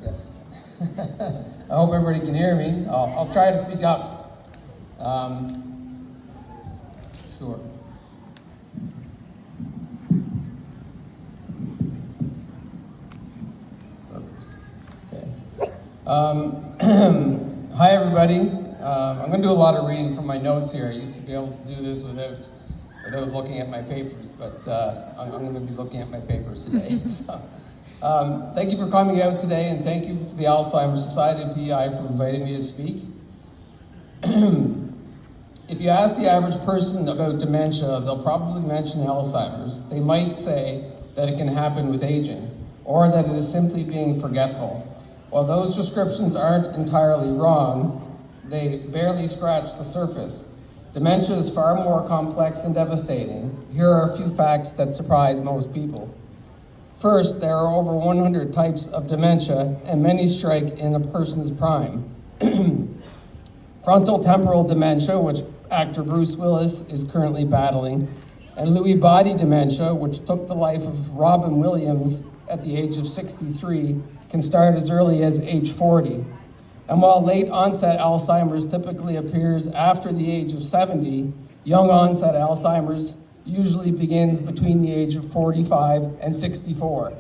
Yes. I hope everybody can hear me. I'll try to speak up. Sure. Okay. Hi, everybody. I'm going to do a lot of reading from my notes here. I used to be able to do this without looking at my papers, but I'm going to be looking at my papers today. So, thank you for coming out today, and thank you to the Alzheimer Society and PEI for inviting me to speak. If you ask the average person about dementia, they'll probably mention Alzheimer's. They might say that it can happen with aging, or that it is simply being forgetful. While those descriptions aren't entirely wrong, they barely scratch the surface. Dementia is far more complex and devastating. Here are a few facts that surprise most people. First, there are over 100 types of dementia, and many strike in a person's prime. Frontal temporal dementia, which actor Bruce Willis is currently battling, and Lewy body dementia, which took the life of Robin Williams at the age of 63, can start as early as age 40. And while late onset Alzheimer's typically appears after the age of 70, young onset Alzheimer's usually begins between the age of 45 and 64.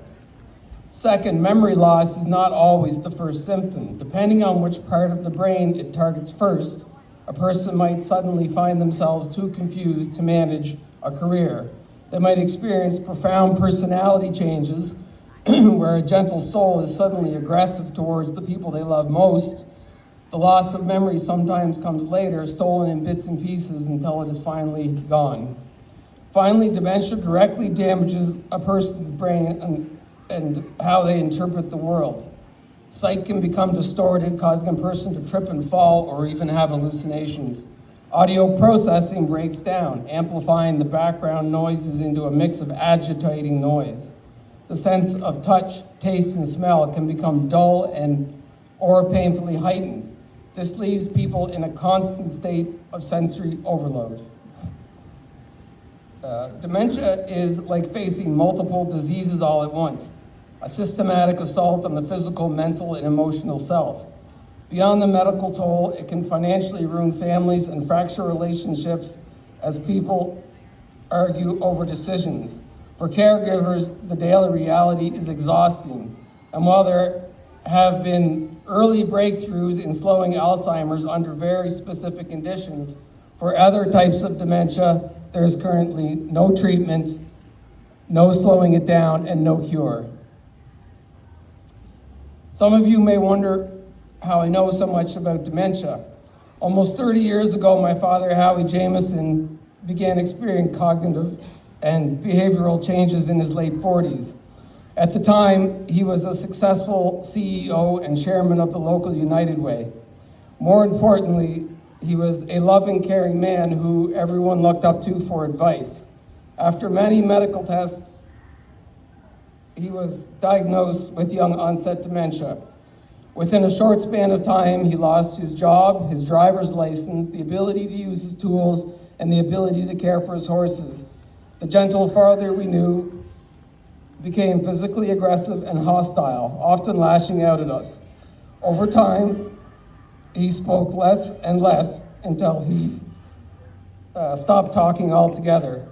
Second, memory loss is not always the first symptom. Depending on which part of the brain it targets first, a person might suddenly find themselves too confused to manage a career. They might experience profound personality changes where a gentle soul is suddenly aggressive towards the people they love most. The loss of memory sometimes comes later, stolen in bits and pieces until it is finally gone. Finally, dementia directly damages a person's brain and how they interpret the world. Sight can become distorted, causing a person to trip and fall or even have hallucinations. Audio processing breaks down, amplifying the background noises into a mix of agitating noise. The sense of touch, taste, and smell can become dull or painfully heightened. This leaves people in a constant state of sensory overload. Dementia is like facing multiple diseases all at once, a systematic assault on the physical, mental, and emotional self. Beyond the medical toll, it can financially ruin families and fracture relationships as people argue over decisions. For caregivers, the daily reality is exhausting. And while there have been early breakthroughs in slowing Alzheimer's under very specific conditions, for other types of dementia, there is currently no treatment, no slowing it down, and no cure. Some of you may wonder how I know so much about dementia. Almost 30 years ago, my father, Howie Jameson, began experiencing cognitive and behavioral changes in his late 40s. At the time, he was a successful CEO and chairman of the local United Way. More importantly, he was a loving, caring man who everyone looked up to for advice. After many medical tests, he was diagnosed with young onset dementia. Within a short span of time, he lost his job, his driver's license, the ability to use his tools, and the ability to care for his horses. The gentle father we knew became physically aggressive and hostile, often lashing out at us. Over time, he spoke less and less until he stopped talking altogether.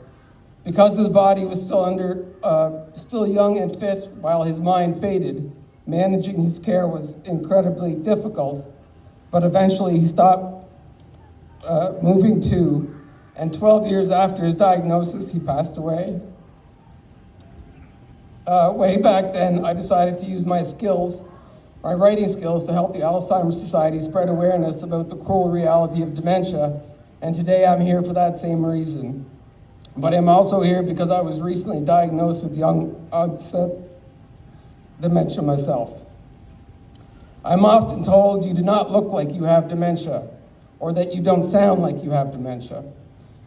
Because his body was still young and fit while his mind faded, managing his care was incredibly difficult, but eventually he stopped moving too, and 12 years after his diagnosis, he passed away. Way back then, I decided to use my writing skills to help the Alzheimer Society spread awareness about the cruel reality of dementia, and today I'm here for that same reason. But I'm also here because I was recently diagnosed with young onset dementia myself. I'm often told you do not look like you have dementia, or that you don't sound like you have dementia.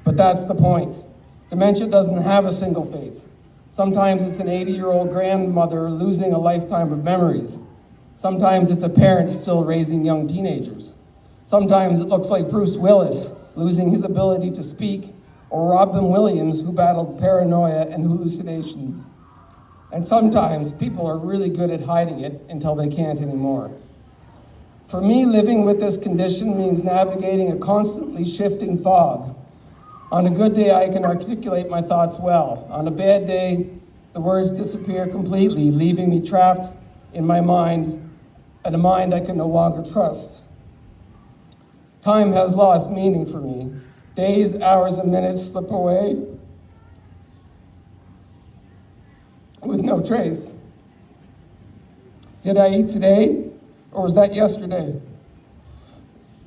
But that's the point. Dementia doesn't have a single face. Sometimes it's an 80-year-old grandmother losing a lifetime of memories. Sometimes it's a parent still raising young teenagers. Sometimes it looks like Bruce Willis losing his ability to speak, or Robin Williams, who battled paranoia and hallucinations. And sometimes people are really good at hiding it until they can't anymore. For me, living with this condition means navigating a constantly shifting fog. On a good day, I can articulate my thoughts well. On a bad day, the words disappear completely, leaving me trapped in my mind, and a mind I can no longer trust. Time has lost meaning for me. Days, hours, and minutes slip away with no trace. Did I eat today, or was that yesterday?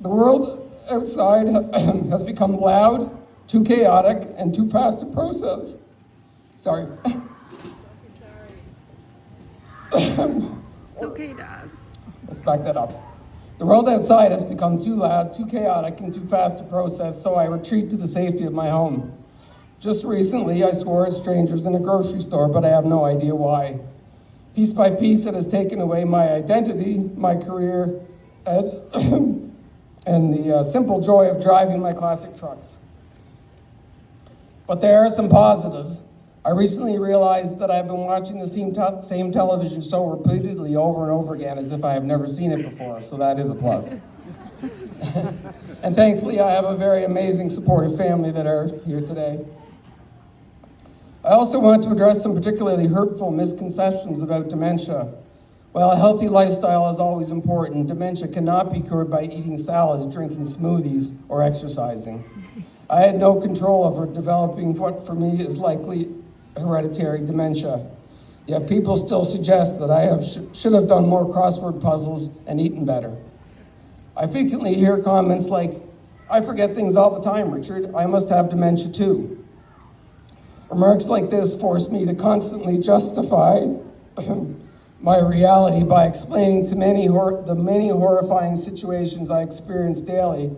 The world outside has become loud, too chaotic, and too fast to process. Sorry. It's okay, Dad. Let's back that up. The world outside has become too loud, too chaotic, and too fast to process, so I retreat to the safety of my home. Just recently, I swore at strangers in a grocery store, but I have no idea why. Piece by piece, it has taken away my identity, my career, and the simple joy of driving my classic trucks. But there are some positives. I recently realized that I've been watching the same television show repeatedly over and over again as if I have never seen it before, so that is a plus. And thankfully, I have a very amazing, supportive family that are here today. I also want to address some particularly hurtful misconceptions about dementia. While a healthy lifestyle is always important, dementia cannot be cured by eating salads, drinking smoothies, or exercising. I had no control over developing what for me is likely hereditary dementia. Yet people still suggest that I should have done more crossword puzzles and eaten better. I frequently hear comments like, "I forget things all the time, Richard. I must have dementia too." Remarks like this force me to constantly justify my reality by explaining to the many horrifying situations I experience daily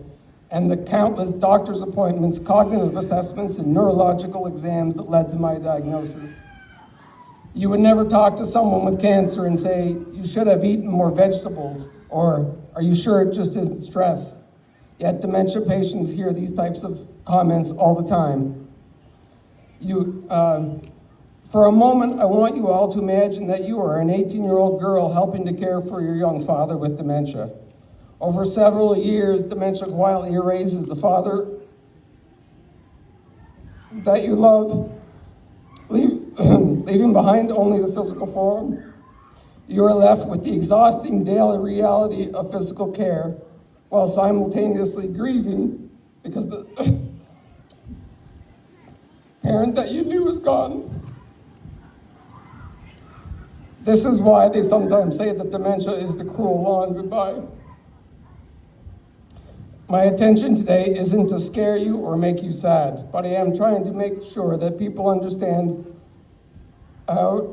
and the countless doctor's appointments, cognitive assessments, and neurological exams that led to my diagnosis. You would never talk to someone with cancer and say, "You should have eaten more vegetables," or "Are you sure it just isn't stress?" Yet dementia patients hear these types of comments all the time. For a moment, I want you all to imagine that you are an 18-year-old girl helping to care for your young father with dementia. Over several years, dementia quietly erases the father that you love, leaving behind only the physical form. You are left with the exhausting daily reality of physical care while simultaneously grieving because the parent that you knew is gone. This is why they sometimes say that dementia is the cruel, long goodbye. My intention today isn't to scare you or make you sad, but I am trying to make sure that people understand how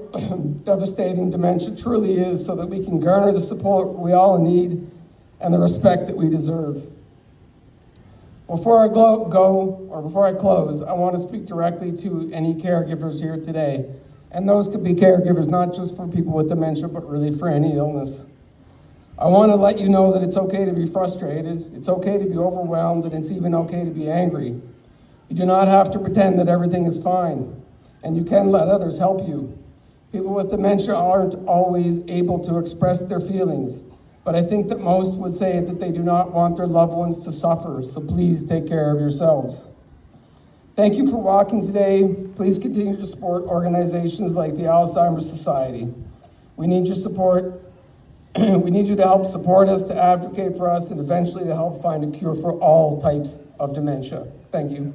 devastating dementia truly is so that we can garner the support we all need and the respect that we deserve. Before I close, I want to speak directly to any caregivers here today. And those could be caregivers not just for people with dementia, but really for any illness. I want to let you know that it's okay to be frustrated, it's okay to be overwhelmed, and it's even okay to be angry. You do not have to pretend that everything is fine, and you can let others help you. People with dementia aren't always able to express their feelings, but I think that most would say that they do not want their loved ones to suffer, so please take care of yourselves. Thank you for walking today. Please continue to support organizations like the Alzheimer Society. We need your support. We need you to help support us, to advocate for us, and eventually to help find a cure for all types of dementia. Thank you.